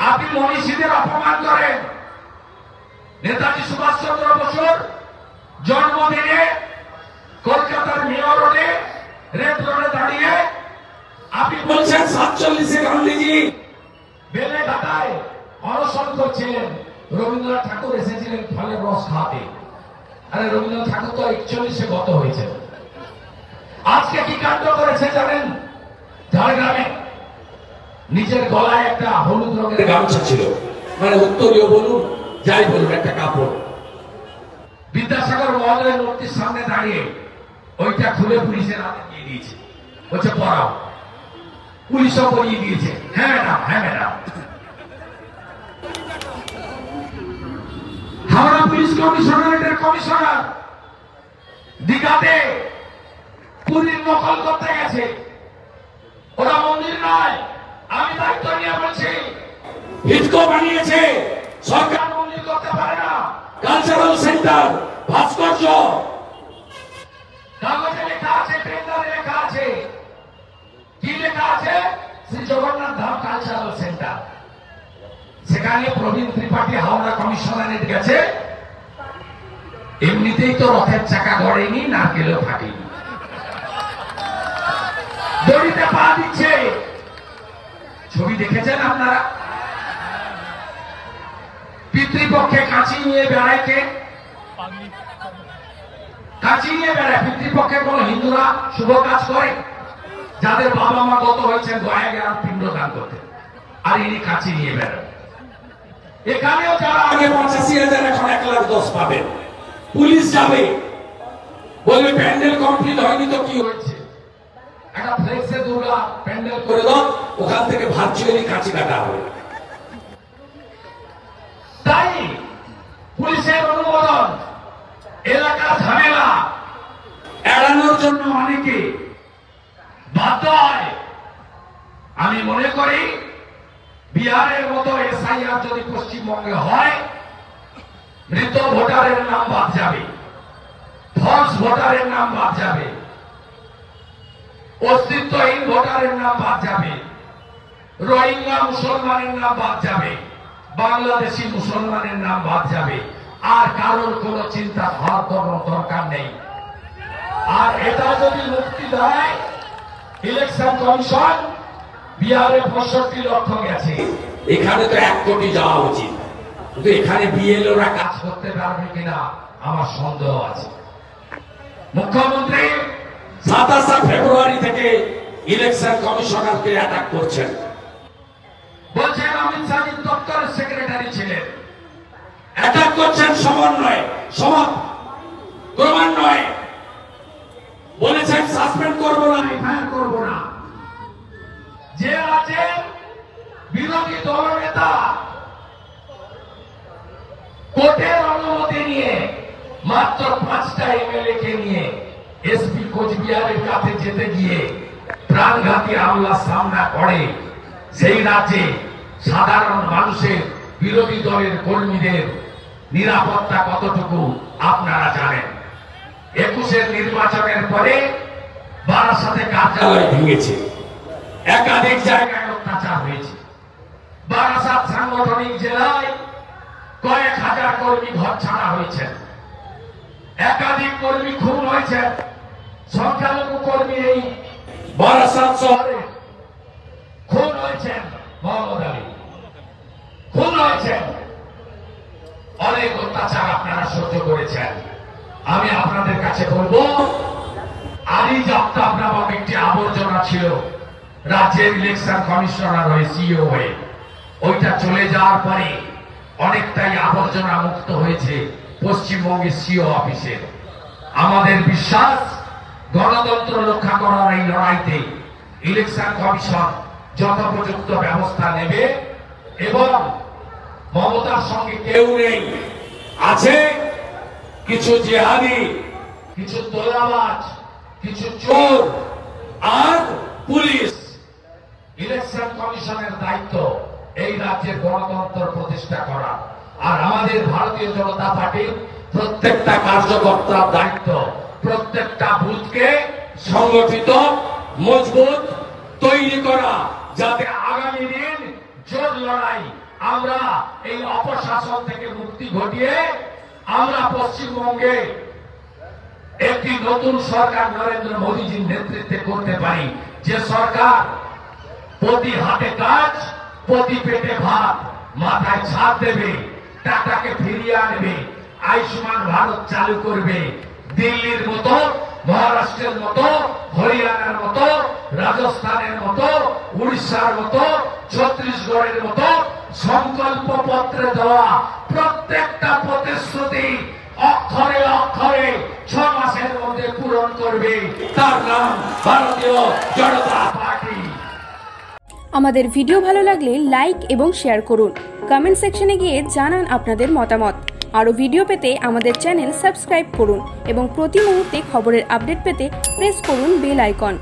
আপনি মনীষীদের অপমান করেন। নেতাজি সুভাষচন্দ্র বসুর জন্মদিনে কলকাতার মেয়র রোডে রেড রোডে দাঁড়িয়ে আপনি বলছেন 47-এ গান্ধীজি বেলেঘাটায় অনশন করছিলেন, রবীন্দ্রনাথ ঠাকুর এসেছিলেন ফলের রস খাওয়াতে। আরে রবীন্দ্রনাথ ঠাকুর তো 41-এ গত হয়েছে। আজকে কি কাণ্ড করেছে জানেন? ঝাড়গ্রামে নিজের গলায় একটা হলুদ রঙের গামছা ছিল, মানে উত্তরীয় বলুন যাই বলুন, একটা কাপড়। বিদ্যাসাগর মহোদয়ের মূর্তির সামনে দাঁড়িয়ে ওইটা খুলে পুলিশের হাতে দিয়ে দিয়েছে, বলছে পড়াও। পুলিশও পড়িয়ে দিয়েছে। হ্যাঁ ম্যাডাম, হ্যাঁ ম্যাডাম। হাওড়া পুলিশ কমিশনারেটের কমিশনার দীঘাতে পুরীর নকল করতে গেছে। ওরা মন্দির নয়, আমি দায়িত্ব নিয়ে বলছি। হিটকো বানিয়েছে, সরকার মন্দির করতে পারে না। কালচারাল সেন্টার, ভাস্কর্য, কাগজে লেখা আছে, টেন্ডারে লেখা আছে। কি লেখা আছে? Shri Jagannath Dham cultural centre. সেখানে প্রবীণ ত্রিপাঠী হাওড়া কমিশনারেট গেছে। এমনিতেই তো রথের চাকা গড়েনি, নারকেলও ফাটেনি, দড়িতে পা দিচ্ছে। ছবি দেখেছেন আপনারা? পিতৃপক্ষে কাঁচি নিয়ে বেড়ায় কে? কাঁচি নিয়ে বেড়ায়। পিতৃপক্ষে কোন হিন্দুরা শুভ কাজ করে? যাদের বাবা মা গত হয়েছেন দয়া গেলাম পিণ্ডদান করতে, আর ইনি কাঁচি নিয়ে বেড়ান। এখানেও যারা আগে 85,000 এখন 1,10,000 পাবেন। পুলিশ যাবে, বলবে প্যান্ডেল কমপ্লিট হয়নি তো কি হয়েছে, একটা ফ্লেক্সে দুর্গা প্যান্ডেল করে দাও, ওখান থেকে ভার্চুয়ালি কাঁচি কাটা হবে। তাই পুলিশের অনুমোদন, এলাকার ঝামেলা এড়ানোর জন্য অনেকে বাধ্য হয়। আমি মনে করি বিহারের মতো এসআইআর যদি পশ্চিমবঙ্গে হয়, মৃত ভোটারের নাম বাদ যাবে, ফলস ভোটারের নাম বাদ যাবে, অস্তিত্বহীন ভোটারের নাম বাদ যাবে, রোহিঙ্গা মুসলমানের নাম বাদ যাবে, বাংলাদেশি মুসলমানের নাম বাদ যাবে। আর কারোর কোন চিন্তা হওয়ার কোন দরকার নেই। আর এটা যদি মুক্তি দেয় ইলেকশন কমিশন, বিহারে 65 লক্ষ গেছে, এখানে তো 1 কোটি যাওয়া উচিত। কিন্তু এখানে বিএলওরা কাজ করতে পারবে কিনা আমার সন্দেহ আছে। মুখ্যমন্ত্রী 27 ফেব্রুয়ারি থেকে ইলেকশন কমিশনারকে অ্যাটাক করছেন, বলছেন অমিত শাহ দপ্তরের সেক্রেটারি ছিলেন। অ্যাটাক করছেন সমন্বয়, ক্রমান্বয়ে বলেছেন সাসপেন্ড করবো না, এফআইআর করবো না। যে আছে বিরোধী দল নেতা কোর্টের অনুমতি নিয়ে মাত্র 5টা এমএলএ কে নিয়ে এসপি কোচবিহারের কাছে যেতে গিয়ে প্রাণঘাতী হামলার সামনা করে। সেই রাজ্যে সাধারণ মানুষের, বিরোধী দলের কর্মীদের নিরাপত্তা কতটুকু আপনারা জানেন। 21-এর নির্বাচনের পরে বারাসাতে কার্যালয় ভেঙেছে, একাধিক জায়গায় অত্যাচার হয়েছে। বারাসাত সাংগঠনিক জেলায় কয়েক হাজার কর্মী ঘর ছাড়া হয়েছে, একাধিক কর্মী খুন হয়েছে। সংখ্যালঘু কর্মী এই বারাসাত শহরে খুন হয়েছেন, মোহাম্মদ আলী খুন হয়েছেন। অনেক অত্যাচার আপনারা সহ্য করেছেন। আমি আপনাদের কাছে বলবো, আলী জাফতাব নামক একটি আবর্জনা ছিল রাজ্যের ইলেকশন কমিশনার হয়ে, সিইও হয়ে। ওইটা চলে যাওয়ার পরে অনেকটাই আবর্জনা মুক্ত হয়েছে পশ্চিমবঙ্গের সিইও অফিসের। আমাদের বিশ্বাস, গণতন্ত্র রক্ষা করার এই লড়াইতে ইলেকশন কমিশন যথোপযুক্ত ব্যবস্থা নেবে। এবং মমতার সঙ্গে কেউ নেই, আছে কিছু জেহাদি, কিছু তোলাবাজ, কিছু চোর আর পুলিশ। ইলেকশন কমিশনের দায়িত্ব এই রাজ্যের গণতন্ত্র প্রতিষ্ঠা করা। আর আমাদের ভারতীয় জনতা পার্টির প্রত্যেকটা কার্যকর্তার দায়িত্ব প্রত্যেকটা বুথকে সংগঠিত, মজবুত তৈরি করা, যাতে আগামী দিন জোর লড়াই আমরা এই অপশাসন থেকে মুক্তি ঘটিয়ে আমরা পশ্চিমবঙ্গে একটি নতুন সরকার নরেন্দ্র মোদীজির নেতৃত্বে করতে পারি, যে সরকার প্রতি হাতে কাজ, প্রতি পেটে ভাত, মাথায় ছাদ দেবে, টাকাকে ফিরিয়ে আনবে, আয়ুষ্মান ভারত চালু করবে, দিল্লির মতো, মহারাষ্ট্রের মতো, হরিয়ানার মতো, রাজস্থানের মতো, উড়িষ্যার মতো, ছত্তিশগড়ের মতো সংকল্প পত্রে দেওয়া প্রত্যেকটা প্রতিশ্রুতি অক্ষরে অক্ষরে 6 মাসের মধ্যে পূরণ করবে। তার নাম ভারতীয় জনতা পার্টি। আমাদের ভিডিও ভালো লাগলে লাইক এবং শেয়ার করুন। কমেন্ট সেকশনে গিয়ে জানান আপনাদের মতামত। আরও ভিডিও পেতে আমাদের চ্যানেল সাবস্ক্রাইব করুন এবং প্রতি মুহূর্তে খবরের আপডেট পেতে প্রেস করুন বেল আইকন।